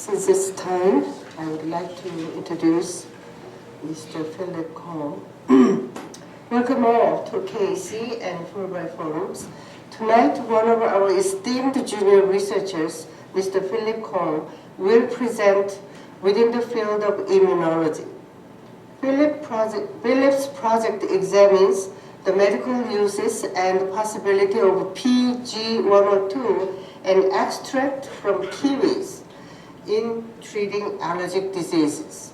Since it's time, I would like to introduce Mr. Phillip Kong. Welcome all to KAC and Fulbright Forums. Tonight, one of our esteemed junior researchers, Mr. Phillip Kong, will present within the field of immunology. Philip's project examines the medical uses and possibility of PG102, an extract from kiwis, in treating allergic diseases.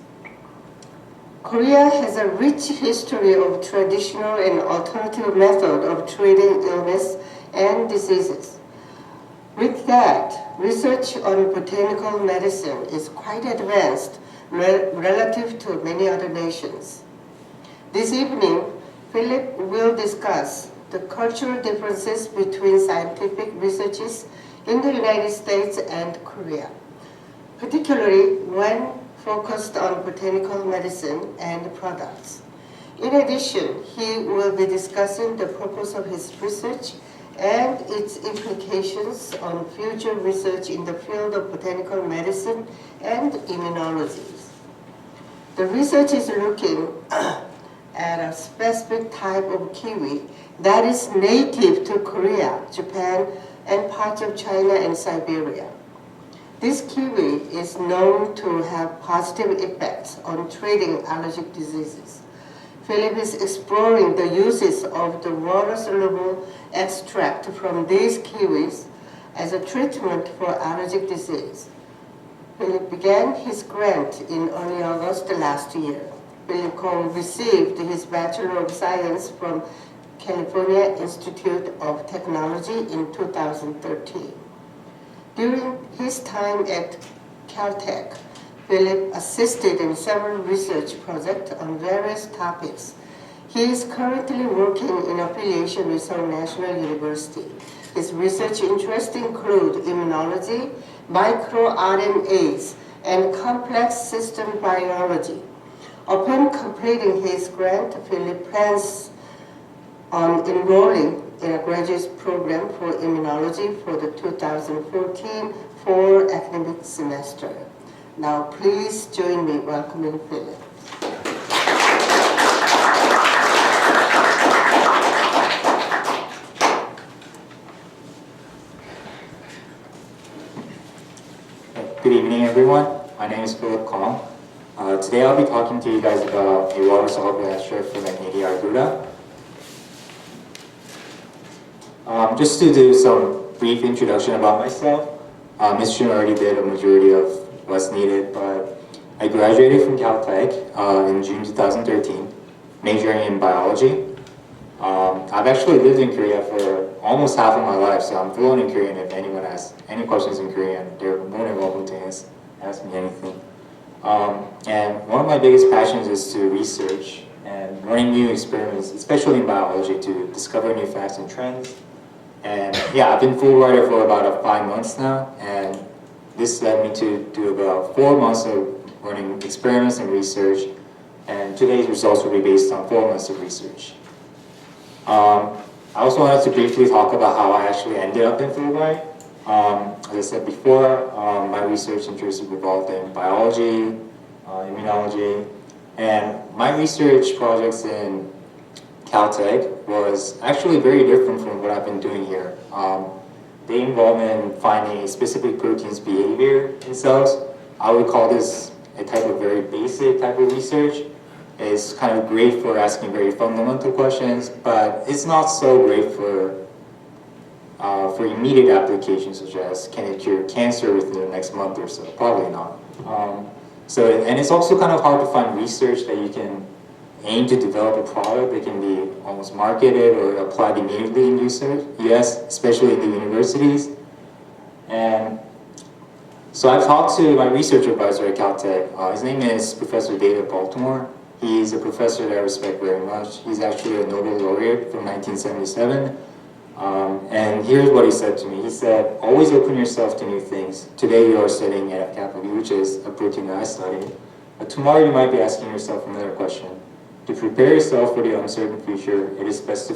Korea has a rich history of traditional and alternative method of treating illness and diseases. With that, research on botanical medicine is quite advanced relative to many other nations. This evening, Phillip will discuss the cultural differences between scientific researches in the United States and Korea, particularly when focused on botanical medicine and products. In addition, he will be discussing the purpose of his research and its implications on future research in the field of botanical medicine and immunology. The research is looking at a specific type of kiwi that is native to Korea, Japan, and parts of China and Siberia. This kiwi is known to have positive effects on treating allergic diseases. Phillip is exploring the uses of the water-soluble extract from these kiwis as a treatment for allergic disease. Phillip began his grant in early August last year. Phillip Kong received his Bachelor of Science from California Institute of Technology in 2013. During his time at Caltech, Phillip assisted in several research projects on various topics. He is currently working in affiliation with Seoul National University. His research interests include immunology, microRNAs, and complex system biology. Upon completing his grant, Phillip plans on enrolling in a graduate program for immunology for the 2014 fall academic semester. Now, please join me welcoming Phillip. Good evening, everyone. My name is Phillip Kong. Today I'll be talking to you guys about a water-soluble extract from Actinidia arguta. Just to do some brief introduction about myself, Ms. Jun already did a majority of what's needed, but I graduated from Caltech in June 2013, majoring in biology. I've actually lived in Korea for almost half of my life, so I'm fluent in Korean. If anyone has any questions in Korean, they're more than welcome to ask me anything. And one of my biggest passions is to research and running new experiments, especially in biology, to discover new facts and trends. And yeah, I've been Fulbrighter for about 5 months now, and this led me to do about 4 months of running experiments and research, and today's results will be based on 4 months of research. I also wanted to briefly talk about how I actually ended up in Fulbright. As I said before, my research interests revolved in biology, immunology, and my research projects in Caltech was actually very different from what I've been doing here. They involve in finding specific protein's behavior in cells. I would call this a type of very basic type of research. It's kind of great for asking very fundamental questions, but it's not so great for immediate applications, such as can it cure cancer within the next month or so? Probably not. And it's also kind of hard to find research that you can aim to develop a product that can be almost marketed or applied immediately in US, especially in the universities. And so I've talked to my research advisor at Caltech. His name is Professor David Baltimore. He's a professor that I respect very much. He's actually a Nobel laureate from 1977. And here's what he said to me. He said, always open yourself to new things. Today you are studying NF-kappa B, which is a protein that I study. But tomorrow you might be asking yourself another question. To prepare yourself for the uncertain future, it is best to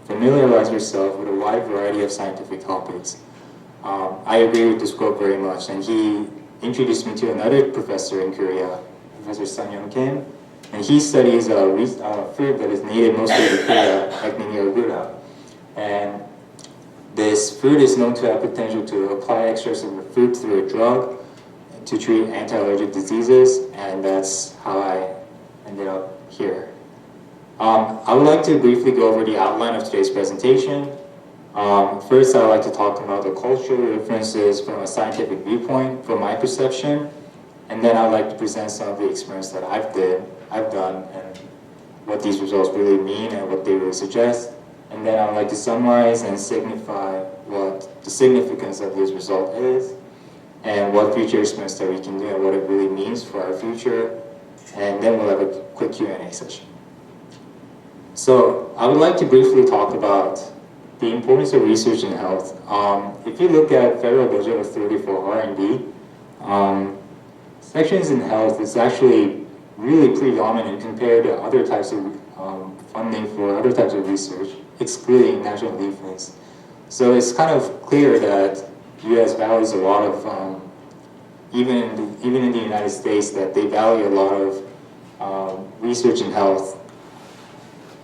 familiarize yourself with a wide variety of scientific topics. I agree with this quote very much, and he introduced me to another professor in Korea, Professor Sun Young Kim, and he studies a fruit that is native mostly to Korea, Actinidia arguta. And this fruit is known to have potential to apply extracts of the fruit through a drug to treat anti-allergic diseases, and that's how I ended up here. I would like to briefly go over the outline of today's presentation. First, I would like to talk about the cultural differences from a scientific viewpoint, from my perception, and then I would like to present some of the experiments that I've done, and what these results really mean and what they really suggest. And then I would like to summarize and signify what the significance of this result is, and what future experiments that we can do and what it really means for our future. And then we'll have a quick Q&A session. So I would like to briefly talk about the importance of research in health. If you look at Federal Budget Authority for R&D, sections in health is actually really predominant compared to other types of funding for other types of research, excluding national defense. So it's kind of clear that U.S. values a lot of, even in the United States, that they value a lot of research in health.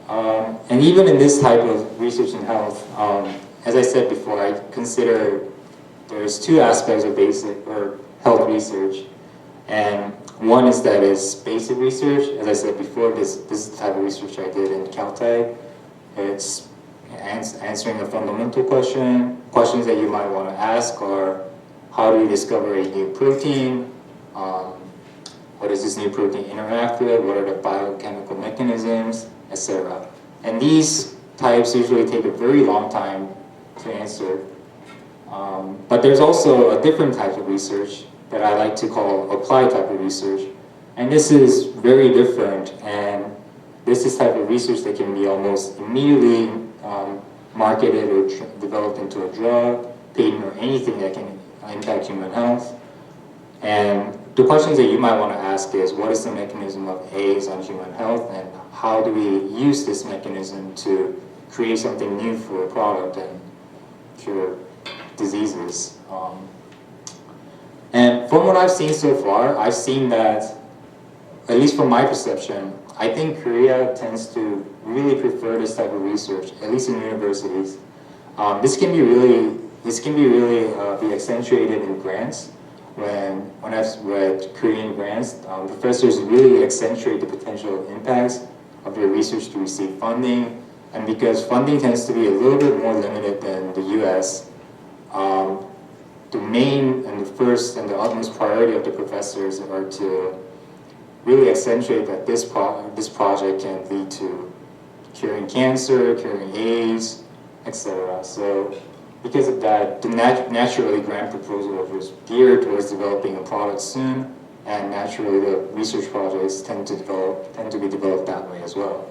And even in this type of research in health, as I said before, I consider there's two aspects of basic or health research. And one is that it's basic research. As I said before, this is the type of research I did in Caltech. It's answering a fundamental question. Questions that you might want to ask are, how do we discover a new protein? What does this new protein interact with? What are the biochemical mechanisms, etc.? And these types usually take a very long time to answer. But there's also a different type of research that I like to call applied type of research. And this is very different, and this is type of research that can be almost immediately marketed or developed into a drug, patent, or anything that can impact human health. And the questions that you might want to ask is, what is the mechanism of AIDS on human health, and how do we use this mechanism to create something new for a product and cure diseases? And from what I've seen so far, I've seen that, at least from my perception, I think Korea tends to really prefer this type of research, at least in universities. This can be really be accentuated in grants. When I've read Korean grants, professors really accentuate the potential impacts of their research to receive funding. And because funding tends to be a little bit more limited than the US, the main and the first and the utmost priority of the professors are to really accentuate that this project can lead to curing cancer, curing AIDS, etc. So because of that, naturally grant proposal was geared towards developing a product soon, and naturally the research projects tend to be developed that way as well.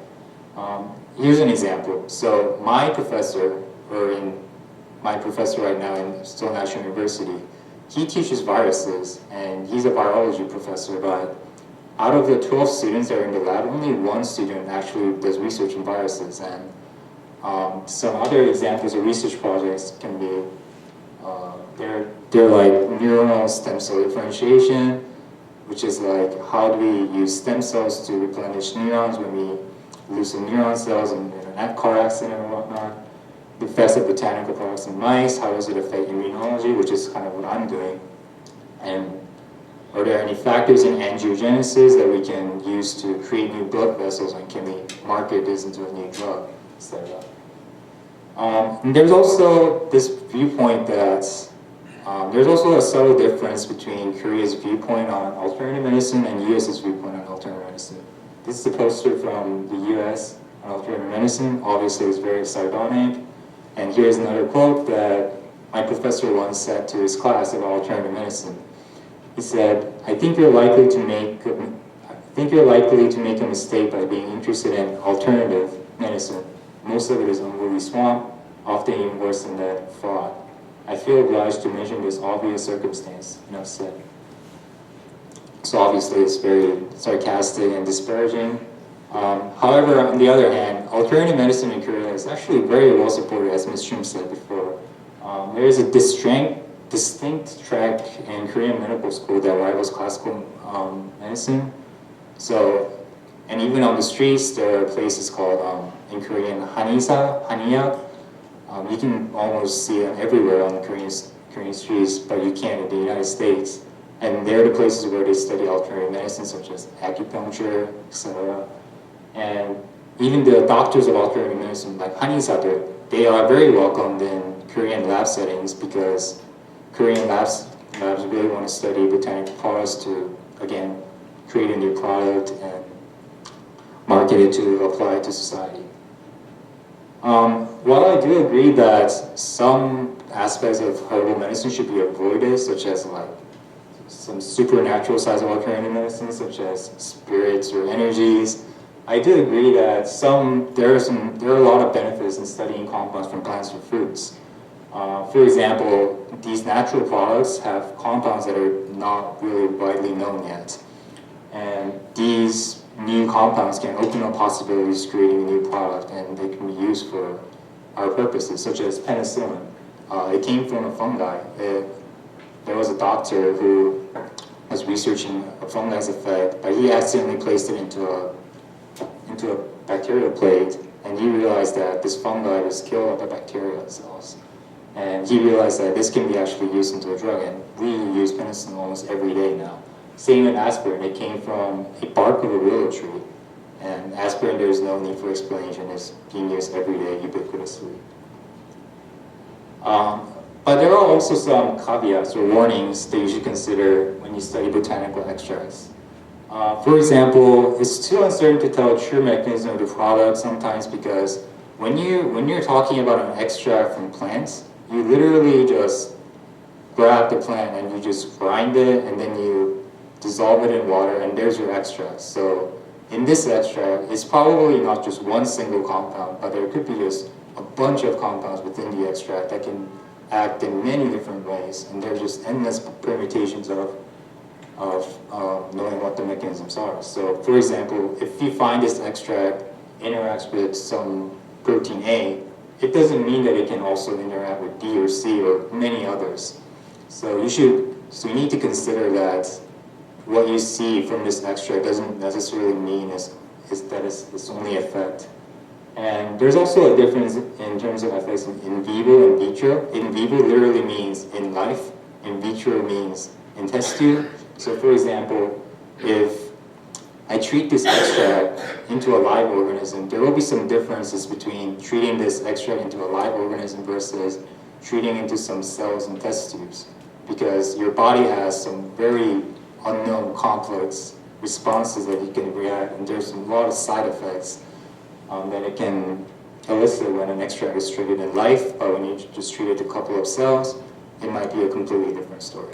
Here's an example. So my professor right now in Seoul National University, he teaches viruses, and he's a biology professor, but out of the 12 students that are in the lab, only one student actually does research in viruses. And some other examples of research projects can be, they're like neuronal stem cell differentiation, which is like, how do we use stem cells to replenish neurons when we lose some neuron cells in a car accident or whatnot. The effects of botanical products in mice, how does it affect immunology, which is kind of what I'm doing. And are there any factors in angiogenesis that we can use to create new blood vessels, and can we market this into a new drug, etc. And there's also this viewpoint that there's also a subtle difference between Korea's viewpoint on alternative medicine and US's viewpoint on alternative medicine. This is a poster from the US on alternative medicine. Obviously it's very sardonic. And here's another quote that my professor once said to his class about alternative medicine. He said, I think you're likely to make a mistake by being interested in alternative medicine. Most of it is unruly swamp, often even worse than that, fraud. I feel obliged to mention this obvious circumstance, enough said. So obviously it's very sarcastic and disparaging. However, on the other hand, alternative medicine in Korea is actually very well supported, as Ms. Shum said before. There is a distinct track in Korean medical school that rivals classical medicine. So, and even on the streets, there are places called, in Korean, haniya. You can almost see them everywhere on the Korean streets, but you can't in the United States. And they're the places where they study alternative medicine, such as acupuncture, etc. And even the doctors of alternative medicine, like hanisa, they are very welcomed in Korean lab settings because Korean labs really want to study botanical products to, again, create a new product and market it to apply it to society. While I do agree that some aspects of herbal medicine should be avoided, such as like some supernatural sides of alternative medicine, such as spirits or energies, I do agree that there are a lot of benefits in studying compounds from plants or fruits. For example, these natural products have compounds that are not really widely known yet. And these new compounds can open up possibilities of creating a new product, and they can be used for our purposes, such as penicillin. It came from a fungi. There was a doctor who was researching a fungi's effect, but he accidentally placed it into a bacterial plate, and he realized that this fungi was killing all the bacterial cells. And he realized that this can be actually used into a drug, and we use penicillin almost every day now. Same with aspirin. It came from a bark of a willow tree, and aspirin, there's no need for explanation. It's being used every day ubiquitously. But there are also some caveats or warnings that you should consider when you study botanical extracts. For example, it's too uncertain to tell the true mechanism of the product sometimes because when you're talking about an extract from plants, you literally just grab the plant and you just grind it and then you dissolve it in water and there's your extract. So in this extract, it's probably not just one single compound, but there could be just a bunch of compounds within the extract that can act in many different ways, and there's just endless permutations of knowing what the mechanisms are. So for example, if you find this extract interacts with some protein A, it doesn't mean that it can also interact with B or C or many others. So you need to consider that what you see from this extract doesn't necessarily mean that it's only effect. And there's also a difference in terms of effects in vivo and vitro. In vivo literally means in life, in vitro means in test tube. So for example, if I treat this extract into a live organism, there will be some differences between treating this extract into a live organism versus treating into some cells and test tubes. Because your body has some very unknown complex responses that you can react, and there's a lot of side effects that it can elicit when an extract is treated in life, but when you just treat it to a couple of cells, it might be a completely different story.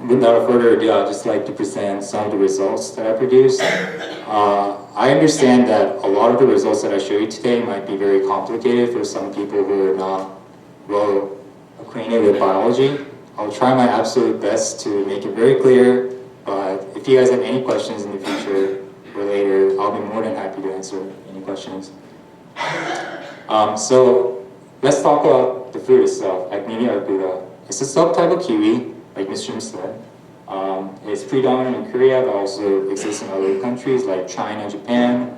Without further ado, I'd just like to present some of the results that I produced. I understand that a lot of the results that I show you today might be very complicated for some people who are not well acquainted with biology. I'll try my absolute best to make it very clear, but if you guys have any questions in the future or later, I'll be more than happy to answer any questions. So let's talk about the fruit itself, Actinidia arguta. It's a subtype of kiwi, like Ms. Jim said. It's predominant in Korea, but also exists in other countries like China, Japan.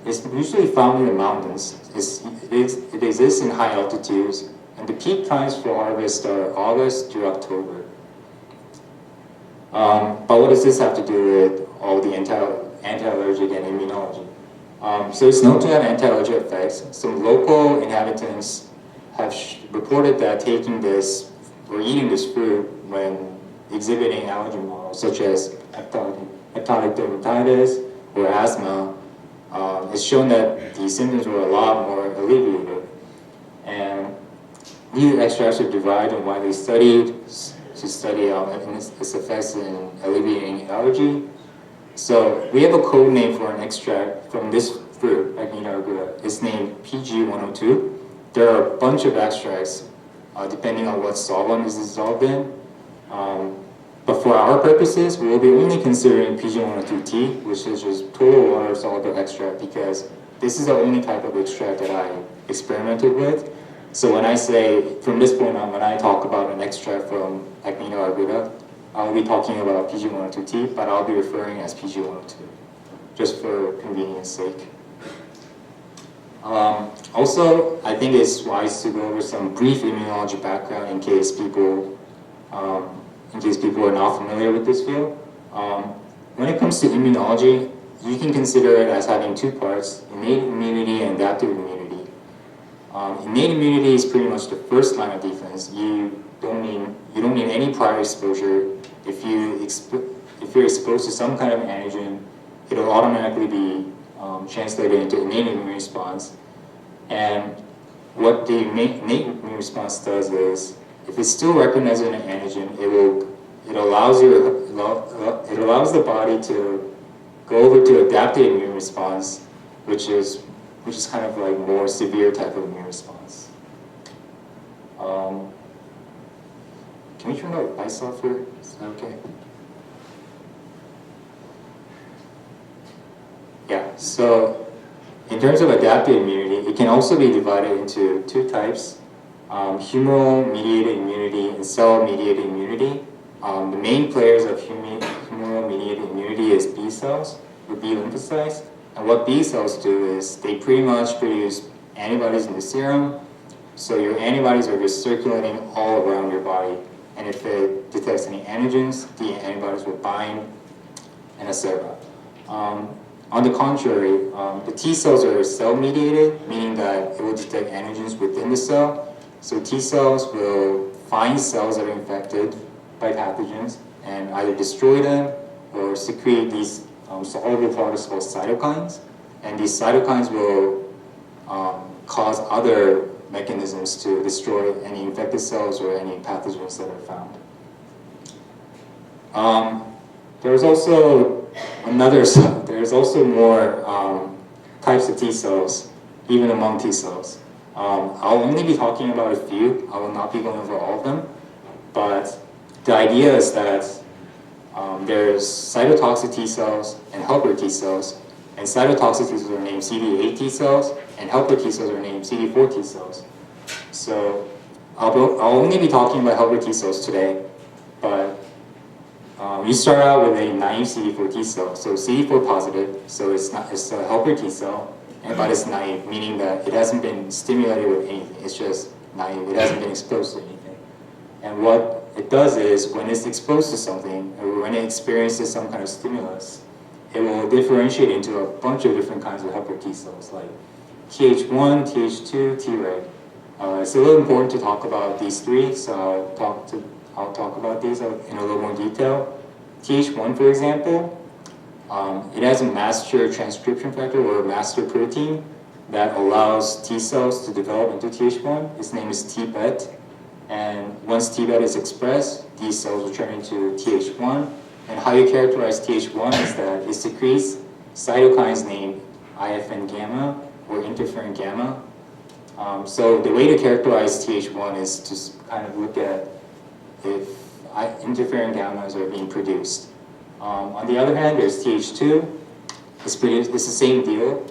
It's usually found in the mountains. It exists in high altitudes, and the peak times for harvest are August through October. But what does this have to do with all the anti-allergic and immunology? So it's known to have anti-allergic effects. Some local inhabitants have reported that taking this or eating this fruit when exhibiting allergy models such as atopic dermatitis or asthma, it's shown that the symptoms were a lot more alleviated. And these extracts are derived and widely studied to study its effects in alleviating allergy. So we have a code name for an extract from this fruit, Actinidia arguta. It's named PG102. There are a bunch of extracts depending on what solvent is dissolved in. But for our purposes, we will be only considering PG102T, which is just total water-soluble extract, because this is the only type of extract that I experimented with. So when I say, from this point on, when I talk about an extract from Actinida arguta, I'll be talking about PG102T, but I'll be referring as PG102, just for convenience sake. Also, I think it's wise to go over some brief immunology background in case people are not familiar with this field. When it comes to immunology, you can consider it as having two parts: innate immunity and adaptive immunity. Innate immunity is pretty much the first line of defense. You don't need any prior exposure. If you're exposed to some kind of antigen, it'll automatically be translated into innate immune response. And what the innate immune response does is, if it's still recognizing an antigen, it allows the body to go over to adaptive immune response, which is kind of like more severe type of immune response. Can we turn the lights off here? Is that okay? Yeah, so in terms of adaptive immunity, it can also be divided into two types: humoral-mediated immunity and cell-mediated immunity. The main players of humoral-mediated immunity is B cells, or B lymphocytes. And what B cells do is they pretty much produce antibodies in the serum. So your antibodies are just circulating all around your body. And if it detects any antigens, the antibodies will bind, and etc. On the contrary, the T cells are cell-mediated, meaning that it will detect antigens within the cell. So T cells will find cells that are infected by pathogens and either destroy them or secrete these soluble products called cytokines. And these cytokines will cause other mechanisms to destroy any infected cells or any pathogens that are found. There's also more types of T cells, even among T cells. I'll only be talking about a few. I will not be going over all of them. But the idea is that there's cytotoxic T cells and helper T cells. And cytotoxic T cells are named CD8 T cells, and helper T cells are named CD4 T cells. So I'll only be talking about helper T cells today, but you start out with a naive CD4 T cell. So CD4 positive, so it's a helper T cell, but it's naive, meaning that it hasn't been stimulated with anything. It's just naive. It hasn't been exposed to anything. And what it does is, when it's exposed to something, or when it experiences some kind of stimulus, it will differentiate into a bunch of different kinds of helper T cells, like Th1, Th2, Treg. It's a little important to talk about these three, so I'll talk about these in a little more detail. Th1, for example, it has a master transcription factor, or a master protein, that allows T cells to develop into Th1. Its name is Tbet. And once Tbet is expressed, these cells will turn into Th1. And how you characterize Th1 is that it secretes cytokines named IFN gamma or interferon gamma. So the way to characterize Th1 is to kind of look at if interferon gammas are being produced. On the other hand, there's Th2. It's the same deal.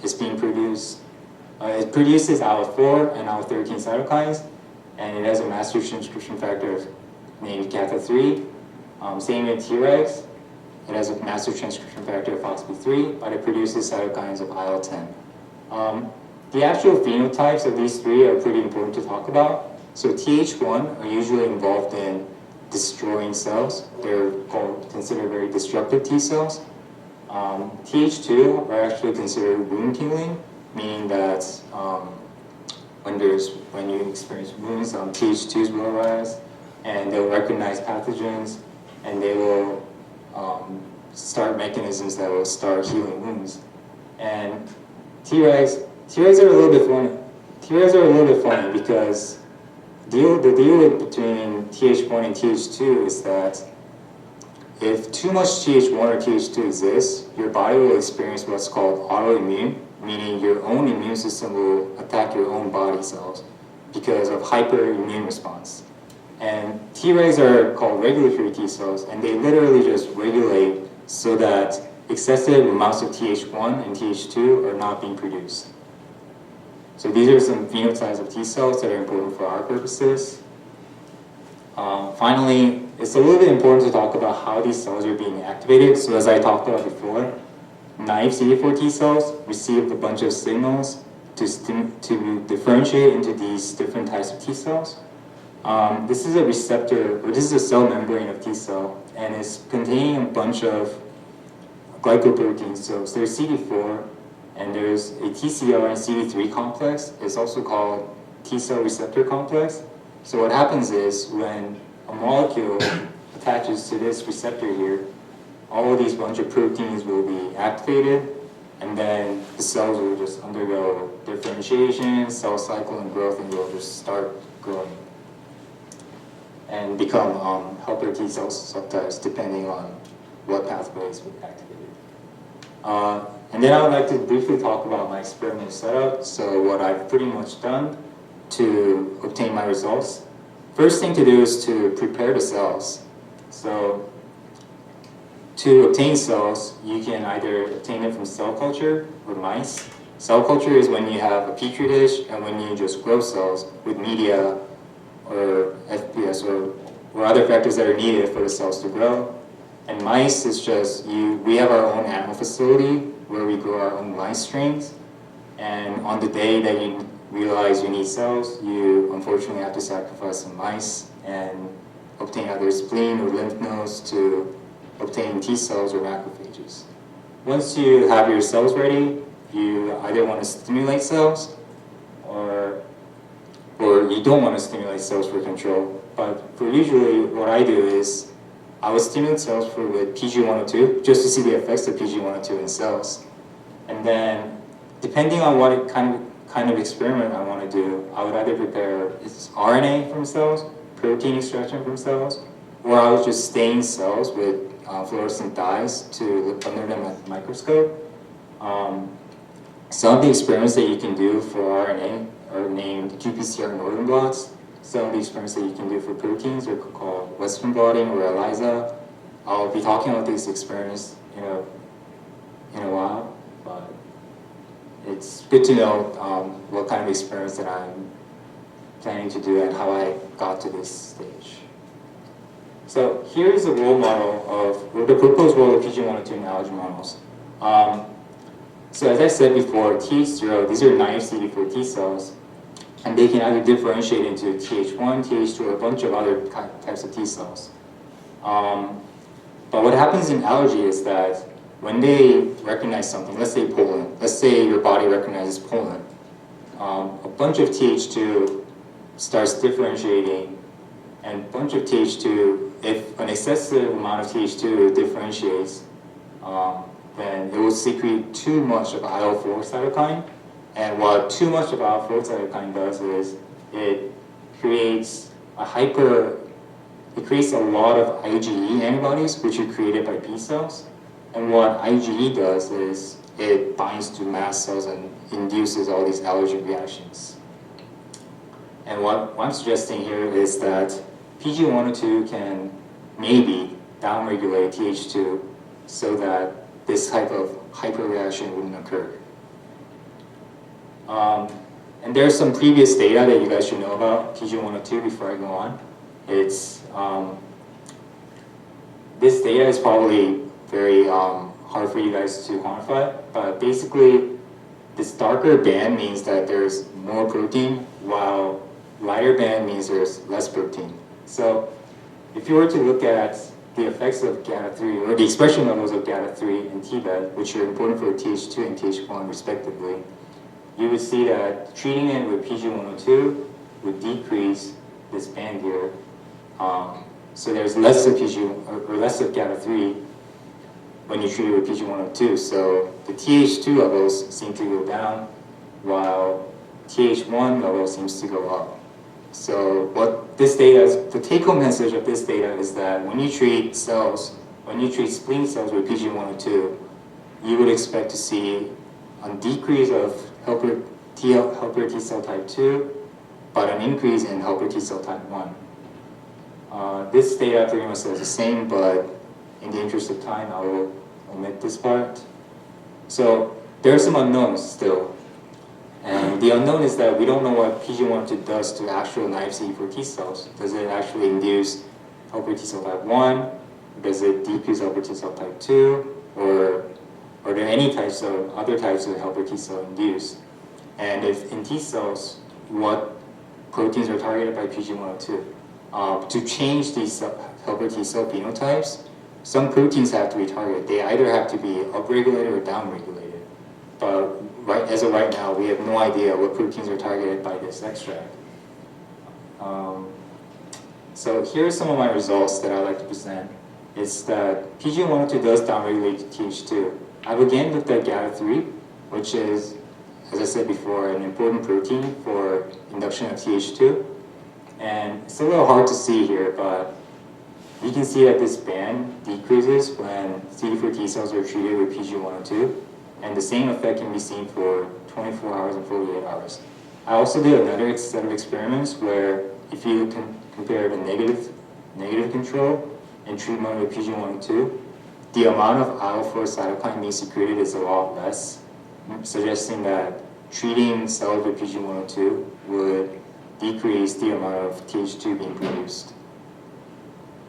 It's being produced. It produces IL-4 and IL-13 cytokines, and it has a master transcription factor named GATA3. Same with Tregs. It has a master transcription factor of FOXP3, but it produces cytokines of IL-10. The actual phenotypes of these three are pretty important to talk about. So Th1 are usually involved in destroying cells. They're considered very destructive T cells. Th2 are actually considered wound healing, meaning that when you experience wounds, Th2s will arise, and they'll recognize pathogens, and they will start mechanisms that will start healing wounds. And Tregs are a little bit funny. Tregs are a little bit funny because the deal between Th1 and Th2 is that if too much Th1 or Th2 exists, your body will experience what's called autoimmune, meaning your own immune system will attack your own body cells because of hyperimmune response. And Tregs are called regulatory T cells, and they literally just regulate so that excessive amounts of Th1 and Th2 are not being produced. So these are some phenotypes of T cells that are important for our purposes. Finally, it's a little bit important to talk about how these cells are being activated. So as I talked about before, naive CD4 T cells receive a bunch of signals to differentiate into these different types of T cells. This is a receptor, or this is a cell membrane of T cell, and it's containing a bunch of glycoproteins. So there's CD4, and there's a TCR and CD3 complex. It's also called T cell receptor complex. So what happens is when a molecule attaches to this receptor here, all of these bunch of proteins will be activated, and then the cells will just undergo differentiation, cell cycle, and growth, and they'll just start growing and become helper T cell subtypes depending on what pathways were activated. And then I would like to briefly talk about my experimental setup, so what I've pretty much done to obtain my results. First thing to do is to prepare the cells. So to obtain cells, you can either obtain them from cell culture or mice. Cell culture is when you have a petri dish and when you just grow cells with media or FPS or other factors that are needed for the cells to grow. And mice is just, we have our own animal facility where we grow our own mice strains. And on the day that you realize you need cells, you unfortunately have to sacrifice some mice and obtain either spleen or lymph nodes to obtain T cells or macrophages. Once you have your cells ready, you either want to stimulate cells or you don't want to stimulate cells for control. But for usually what I do is I would stimulate cells with PG102 just to see the effects of PG102 in cells. And then depending on what kind of experiment I want to do, I would either prepare RNA from cells, protein extraction from cells, or I would just stain cells with fluorescent dyes to look under them at the microscope. Some of the experiments that you can do for RNA are named qPCR Northern blots. Some of the experiments that you can do for proteins are called Western blotting or ELISA. I'll be talking about these experiments in a while, but it's good to know what kind of experiments that I'm planning to do and how I got to this stage. So here is a role model of the proposed role of PG102 in allergy models. So as I said before, Th0, these are naive CD4 T cells, and they can either differentiate into Th1, Th2, or a bunch of other types of T cells. But what happens in allergy is that when they recognize something, let's say pollen, let's say your body recognizes pollen, a bunch of Th2 starts differentiating, and a bunch of Th2, if an excessive amount of Th2 differentiates, then it will secrete too much of IL-4 cytokine. And what too much of IL-4 cytokine does is it creates a lot of IgE antibodies, which are created by B cells. And what IgE does is it binds to mast cells and induces all these allergic reactions. And what I'm suggesting here is that PG102 can maybe downregulate Th2 so that this type of hyperreaction wouldn't occur. And there's some previous data that you guys should know about PG102 before I go on. It's this data is probably very hard for you guys to quantify, but basically this darker band means that there's more protein, while lighter band means there's less protein. So if you were to look at the effects of GATA3, or the expression levels of GATA3 and Tbet, which are important for Th2 and Th1 respectively, you would see that treating it with PG102 would decrease this band here. So there's less of less of GATA3 when you treat it with PG102. So the Th2 levels seem to go down, while Th1 level seems to go up. So what this data is, the take-home message of this data is that when you treat spleen cells with PG102, you would expect to see a decrease of helper T cell type 2, but an increase in helper T cell type 1. This data pretty much says the same, but in the interest of time, I will omit this part. So there are some unknowns still. And the unknown is that we don't know what PG102 does to actual naive CD4 T cells. Does it actually induce helper T cell type 1? Does it decrease helper T cell type 2? Or are there any other types of helper T cell induced? And if in T cells, what proteins are targeted by PG102? To change these helper T cell phenotypes, some proteins have to be targeted. They either have to be upregulated or downregulated. But as of right now, we have no idea what proteins are targeted by this extract. So here are some of my results that I'd like to present. It's that PG102 does downregulate Th2. I've again looked at GATA3, which is, as I said before, an important protein for induction of Th2. And it's a little hard to see here, but you can see that this band decreases when CD4 T cells are treated with PG102. And the same effect can be seen for 24 hours and 48 hours. I also did another set of experiments where if you compare the negative control and treatment with PG102, the amount of IL-4 cytokine being secreted is a lot less, suggesting that treating cells with PG102 would decrease the amount of Th2 being produced.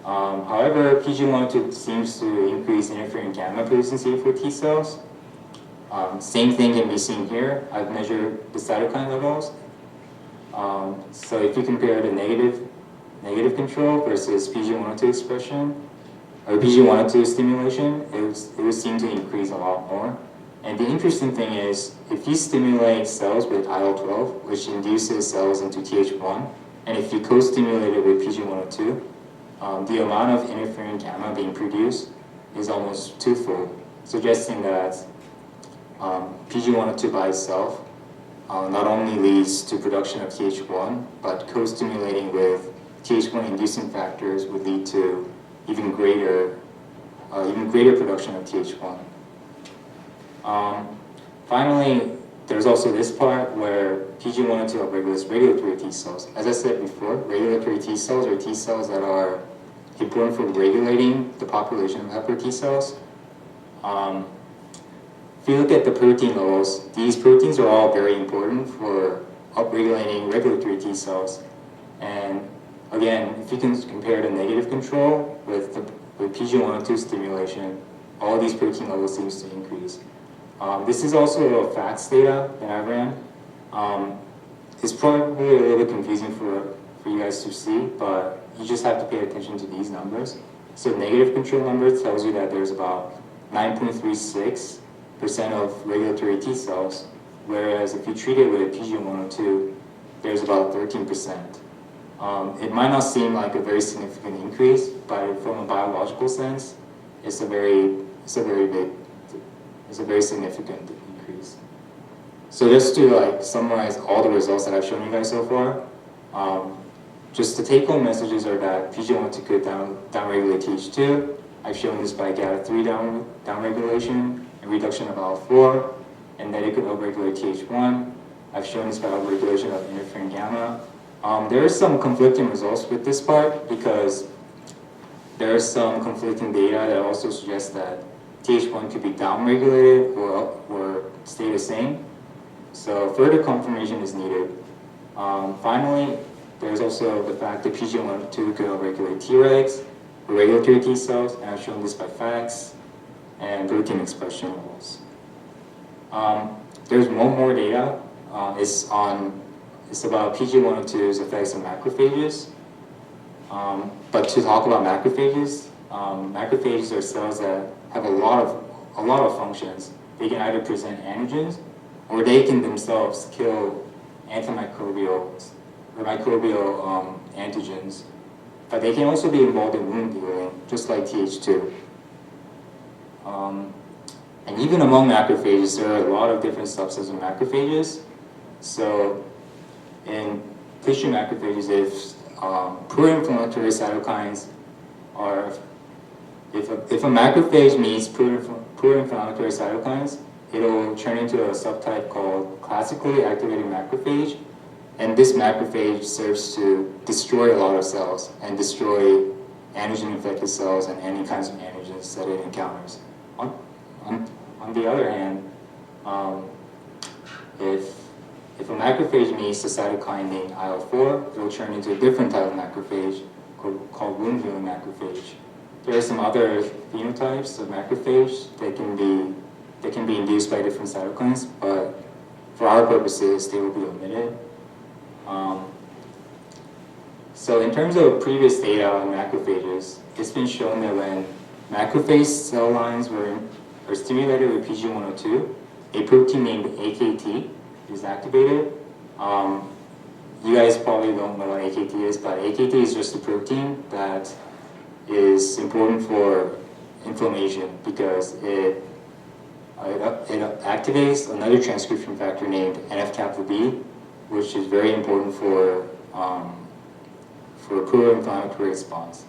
However, PG102 seems to increase interferon gamma producing CD4 T cells. Same thing can be seen here. I've measured the cytokine levels. So if you compare the negative control versus PG102 expression, or PG102 stimulation, it would seem to increase a lot more. And the interesting thing is, if you stimulate cells with IL-12, which induces cells into Th1, and if you co-stimulate it with PG102, the amount of interferon gamma being produced is almost twofold, suggesting that PG102 by itself not only leads to production of Th1, but co-stimulating with Th1 inducing factors would lead to even greater production of Th1. Finally, there's also this part where PG102 upregulates regulatory T cells. As I said before, regulatory T cells are T cells that are important for regulating the population of helper T cells. If you look at the protein levels, these proteins are all very important for upregulating regulatory T cells. And again, if you can compare the negative control with PG102 stimulation, all these protein levels seems to increase. This is also a facts data that I ran. It's probably a little bit confusing for you guys to see, but you just have to pay attention to these numbers. So negative control number tells you that there's about 9.36% of regulatory T cells, whereas if you treat it with PG102, there's about 13%. It might not seem like a very significant increase, but from a biological sense, it's a very significant increase. So just to summarize all the results that I've shown you guys so far, just the take-home messages are that PG102 could downregulate Th2. I've shown this by GATA3 downregulation and reduction of IL-4, and that it could upregulate Th1. I've shown this by upregulation of interferon gamma. There are some conflicting results with this part because there is some conflicting data that also suggests that Th1 could be downregulated or stay the same. So further confirmation is needed. Finally, there's also the fact that PG102 could upregulate Tregs, regulatory T cells, and I've shown this by facts and protein expression levels. There's one more data. It's about PG102's effects on macrophages. But to talk about macrophages, macrophages are cells that have a lot of functions. They can either present antigens, or they can themselves kill antimicrobial or microbial antigens. But they can also be involved in wound healing, just like Th2. And even among macrophages, there are a lot of different subsets of macrophages. So in tissue macrophages, if pro-inflammatory cytokines are, if a macrophage meets pro-inflammatory cytokines, it'll turn into a subtype called classically activated macrophage. And this macrophage serves to destroy a lot of cells and destroy antigen-infected cells and any kinds of antigens that it encounters. On the other hand, if if a macrophage meets the cytokine named IL-4, it will turn into a different type of macrophage called wound-healing macrophage. There are some other phenotypes of macrophage that can be induced by different cytokines, but for our purposes, they will be omitted. So in terms of previous data on macrophages, it's been shown that when macrophage cell lines are stimulated with PG102, a protein named AKT is activated. You guys probably don't know what AKT is, but AKT is just a protein that is important for inflammation because it activates another transcription factor named NF-kappa B, which is very important for pro-inflammatory response.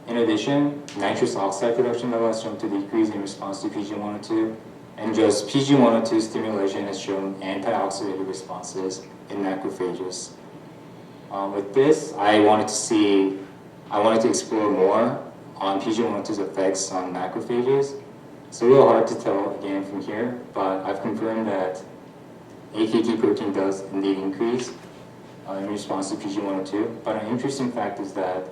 In addition, nitrous oxide production level has shown to decrease in response to PG102, and just PG102 stimulation has shown anti-oxidative responses in macrophages. With this, I wanted to explore more on PG102's effects on macrophages. It's a little hard to tell again from here, but I've confirmed that AKT protein does indeed increase in response to PG102. But an interesting fact is that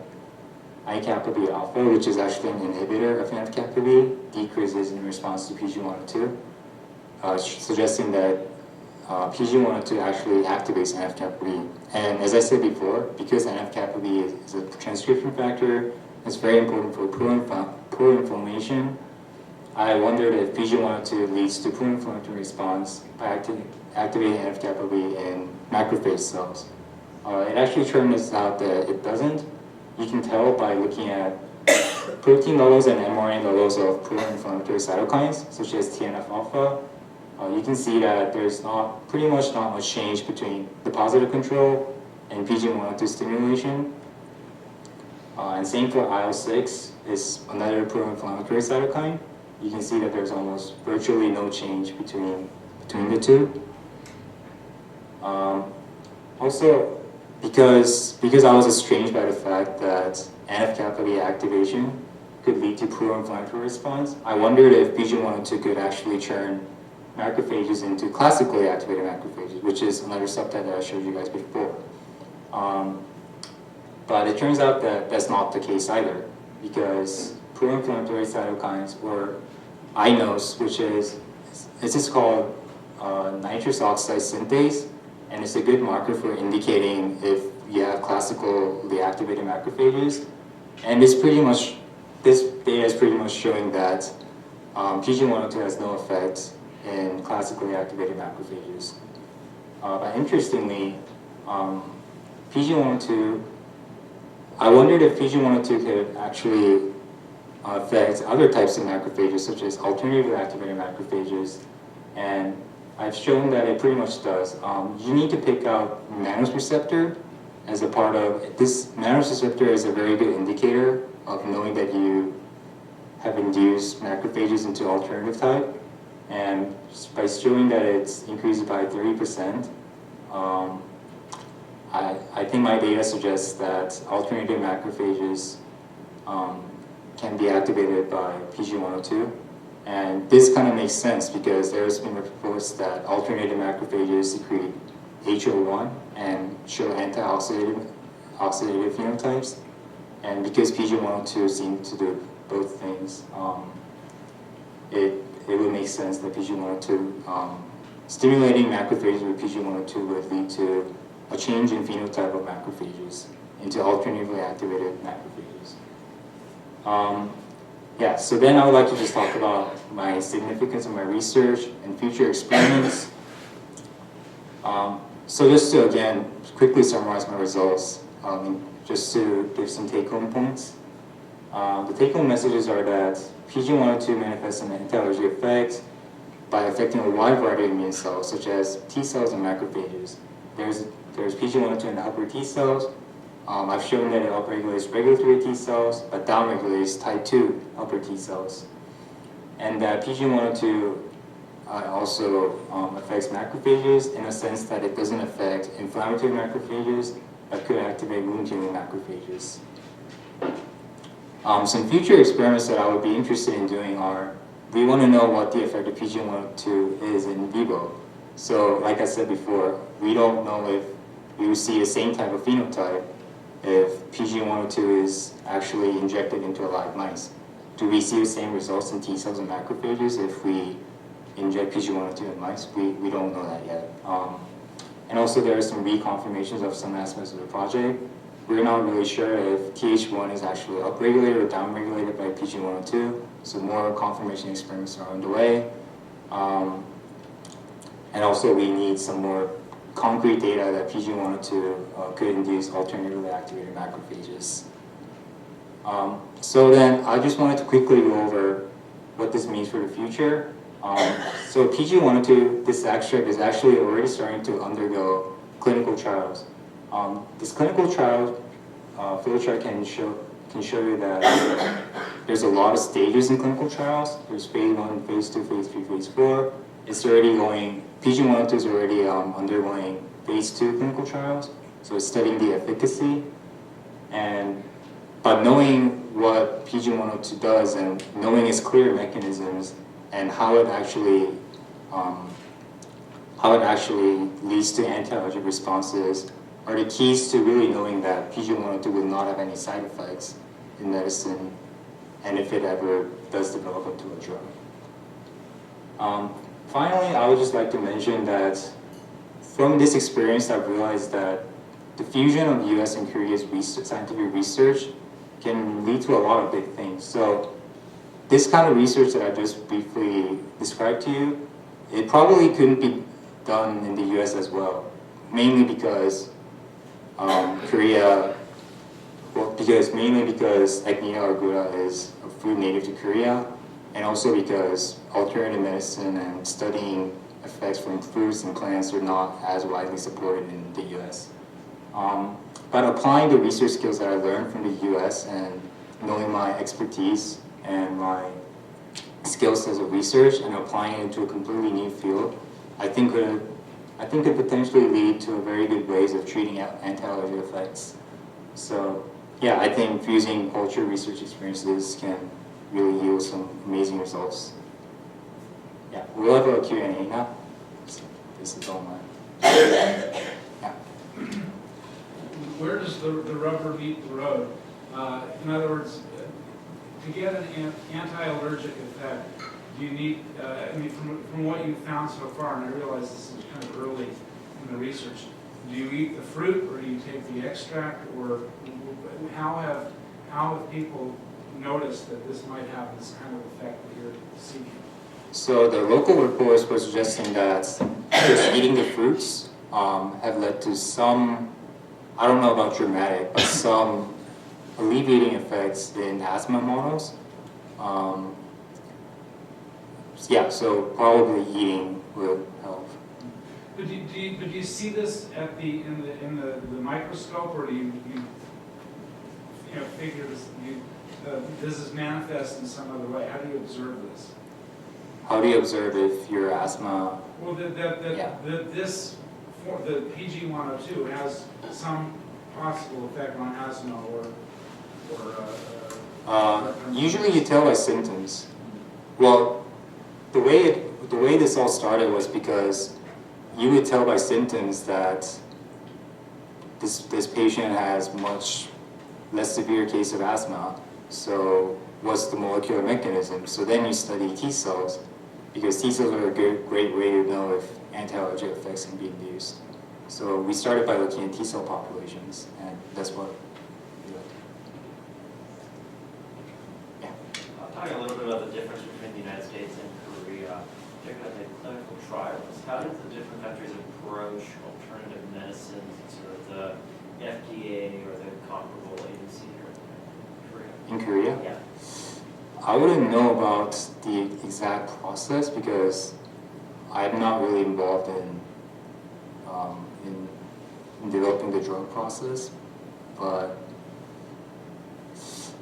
I-kappa B alpha, which is actually an inhibitor of NF-kappa B, decreases in response to PG102, suggesting that PG102 actually activates NF-kappa B. And as I said before, because NF-kappa B is a transcription factor, it's very important for pro-inflammation. I wondered if PG102 leads to pro-inflammatory response by activating NF-kappa B in macrophage cells. It actually turns out that it doesn't. You can tell by looking at protein levels and mRNA levels of pro-inflammatory cytokines, such as TNF-alpha. You can see that there's pretty much not much change between the positive control and PG102 stimulation. And same for IL-6, is another pro-inflammatory cytokine. You can see that there's almost virtually no change between the two. Also, because I was estranged by the fact that NF-kappa B activation could lead to pro-inflammatory response, I wondered if PG102 could actually turn macrophages into classically activated macrophages, which is another subtype that I showed you guys before. But it turns out that that's not the case either, because pro-inflammatory cytokines, or INOS, which is called nitrous oxide synthase, and it's a good marker for indicating if you have classically activated macrophages. And this data is pretty much showing that PG102 has no effect in classically activated macrophages. But interestingly, PG102, I wondered if PG102 could actually affect other types of macrophages, such as alternatively activated macrophages, and I've shown that it pretty much does. You need to pick out mannose receptor as a part of this. Mannose receptor is a very good indicator of knowing that you have induced macrophages into alternative type, and by showing that it's increased by 30%, I think my data suggests that alternative macrophages can be activated by PG102. And this kind of makes sense because there's been reports that alternative macrophages secrete HO1 and show anti-oxidative phenotypes. And because PG102 seems to do both things, it would make sense that PG102, stimulating macrophages with PG102 would lead to a change in phenotype of macrophages into alternatively activated macrophages. Yeah, so then I would like to just talk about my significance of my research and future experiments. So just to, again, quickly summarize my results, just to give some take-home points. The take-home messages are that PG102 manifests an anti-allergic effect by affecting a wide variety of immune cells, such as T cells and macrophages. There's PG102 in the helper T cells. I've shown that it upregulates regulatory T cells, but downregulates type 2 helper T cells. And that PG102 also affects macrophages in a sense that it doesn't affect inflammatory macrophages, but could activate wound-healing macrophages. Some future experiments that I would be interested in doing are, we want to know what the effect of PG102 is in vivo. So like I said before, we don't know if we will see the same type of phenotype if PG102 is actually injected into alive mice. Do we see the same results in T cells and macrophages if we inject PG102 in mice? We don't know that yet. And also there are some reconfirmations of some aspects of the project. We're not really sure if TH1 is actually upregulated or downregulated by PG102, so more confirmation experiments are underway. And also we need some more concrete data that PG102 could induce alternatively activated macrophages. So then I just wanted to quickly go over what this means for the future. So PG102, this extract is actually already starting to undergo clinical trials. This clinical trial flowchart can show you that there's a lot of stages in clinical trials. There's phase 1, phase 2, phase 3, phase 4. It's already going, PG102 is already undergoing phase 2 clinical trials. So it's studying the efficacy. But knowing what PG102 does and knowing its clear mechanisms and how it actually leads to anti-allergic responses are the keys to really knowing that PG102 will not have any side effects in medicine, and if it ever does develop into a drug. Finally, I would just like to mention that from this experience, I've realized that the fusion of US and Korea's scientific research can lead to a lot of big things. So this kind of research that I just briefly described to you, it probably couldn't be done in the US as well, mainly because mainly because Actinida arguta is a fruit native to Korea, and also because alternative medicine and studying effects from fruits and plants are not as widely supported in the US. But applying the research skills that I learned from the US and knowing my expertise and my skills as a research and applying it into a completely new field, I think could potentially lead to very good ways of treating anti-allergy effects. So yeah, I think fusing culture research experiences can really yield some amazing results. Yeah, we'll have a Q&A now. So this is all mine. Yeah. Where does the rubber meet the road? In other words, to get an anti-allergic effect, do you need, I mean, from what you've found so far, and I realize this is kind of early in the research, do you eat the fruit or do you take the extract, or how have people noticed that this might have this kind of effect that you're seeking? So the local reports were suggesting that just eating the fruits have led to some, I don't know about dramatic, but some alleviating effects in asthma models. Yeah, so probably eating would help. But do you see this at in the microscope, or do you figure this this is manifest in some other way? How do you observe this? How do you observe if your asthma? Well, the PG102 has some possible effect on asthma usually you tell by symptoms. Well, the way this all started was because you would tell by symptoms that this patient has much less severe case of asthma. So what's the molecular mechanism? So then you study T cells, because T cells are a great way to know if anti-allergic effects can be induced. So we started by looking at T cell populations, and that's what we looked at. Yeah. I'll talk a little bit about the difference between the United States and Korea, particularly in clinical trials. How do the different countries approach alternative medicines, sort of the FDA or the comparable agency here in Korea? In Korea? Yeah. I wouldn't know about the exact process because I'm not really involved in developing the drug process, but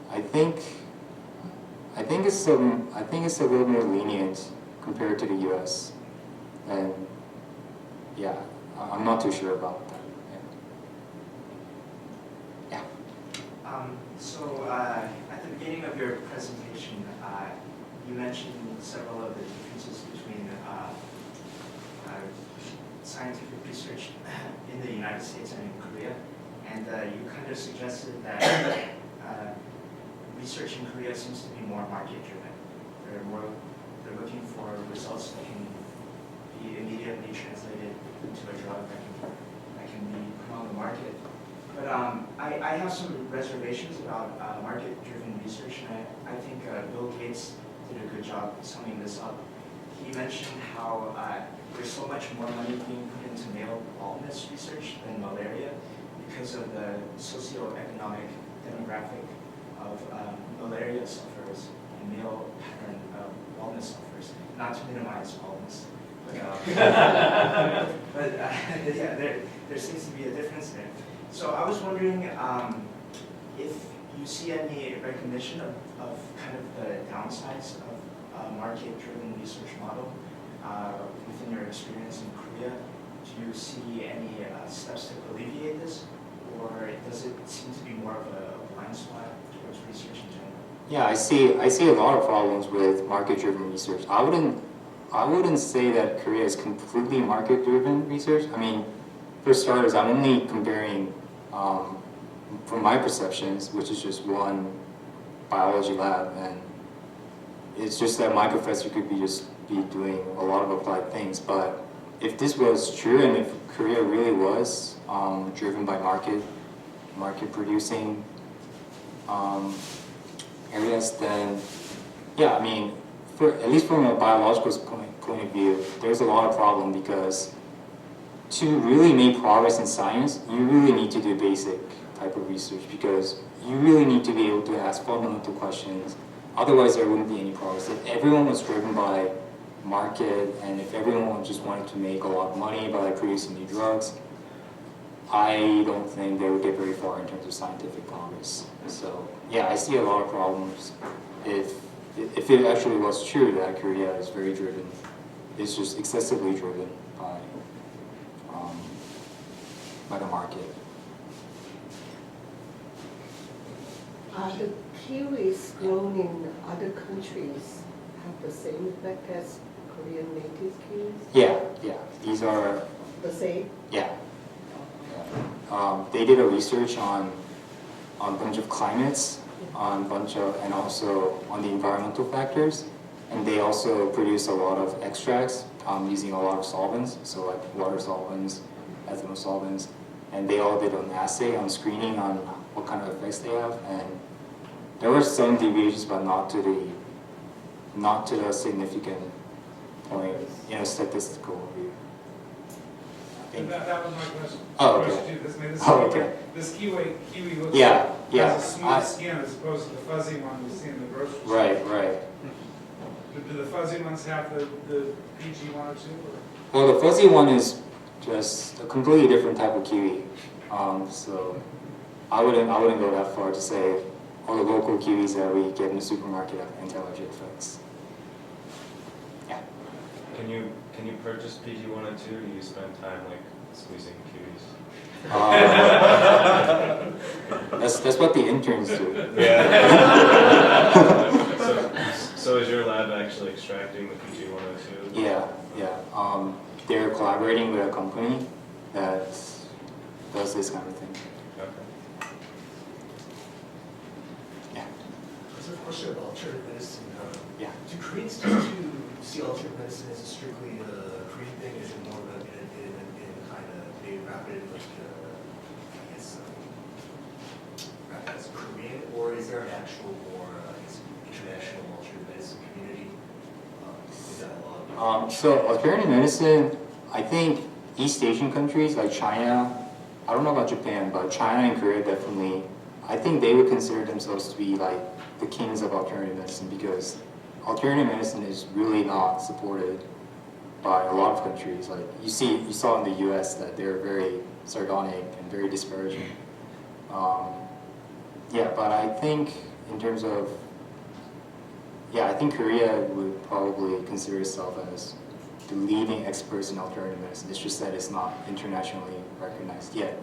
I think it's a little more lenient compared to the U.S. and yeah, I'm not too sure about that. Yeah. So at the beginning of your presentation, you mentioned several of the differences between scientific research in the United States and in Korea, and you kind of suggested that research in Korea seems to be more market-driven. They're looking for results that can be immediately translated into a drug that can be put on the market. But I have some reservations about market-driven research, and I think Bill Gates did a good job summing this up. He mentioned how there's so much more money being put into male baldness research than malaria because of the socioeconomic demographic of malaria sufferers and male pattern baldness sufferers. Not to minimize baldness, but yeah, there seems to be a difference there. So I was wondering if you see any recognition of kind of the downsides of a market-driven research model within your experience in Korea. Do you see any steps to alleviate this, or does it seem to be more of a blind spot towards research in general? Yeah, I see a lot of problems with market-driven research. I wouldn't say that Korea is completely market-driven research. I mean, for starters, I'm only comparing from my perceptions, which is just one biology lab, and it's just that my professor could be doing a lot of applied things. But if this was true, and if Korea really was driven by market producing areas, then yeah, I mean, at least from a biological point of view, there's a lot of problem, because to really make progress in science, you really need to do basic type of research, because you really need to be able to ask fundamental questions. Otherwise, there wouldn't be any progress. If everyone was driven by market, and if everyone just wanted to make a lot of money by producing new drugs, I don't think they would get very far in terms of scientific progress. So yeah, I see a lot of problems if it actually was true that Korea is very driven. It's just excessively driven by the market. Are the kiwis grown in other countries have the same effect as Korean native kiwis? Yeah. These are The same? yeah. They did a research on a bunch of climates, and also on the environmental factors, and they also produce a lot of extracts using a lot of solvents, so like water solvents, ethanol solvents, and they all did an assay on screening on what kind of effects they have, and there were some deviations, but not to the significant point in a statistical view. That was my question. Oh, okay. This kiwi looks Yeah. has a smooth skin as opposed to the fuzzy one we see in the grocery store. Right. Do the fuzzy ones have the PG 102? Well, the fuzzy one is just a completely different type of kiwi. So I wouldn't go that far to say all the local kiwis that we get in the supermarket have anti-allergic effects. Yeah. Can you purchase PG 102, or do you spend time like squeezing kiwis? That's what the interns do. Yeah. So is your lab actually extracting the PG 102? Yeah. They're collaborating with a company that does this kind of thing. Okay. Yeah. There's a question about alternative medicine. Yeah. Do Koreans tend to see alternative medicine as a strictly Korean thing? Is it more of a kind of a rapid, rapid as Korean, or is there an actual more international alternative medicine community? Is that a lot? So alternative medicine, I think East Asian countries like China, I don't know about Japan, but China and Korea definitely, I think they would consider themselves to be like the kings of alternative medicine, because alternative medicine is really not supported by a lot of countries. Like you saw in the U.S. that they're very sardonic and very disparaging. But I think in terms of, I think Korea would probably consider itself as the leading experts in alternative medicine. It's just that it's not internationally recognized yet.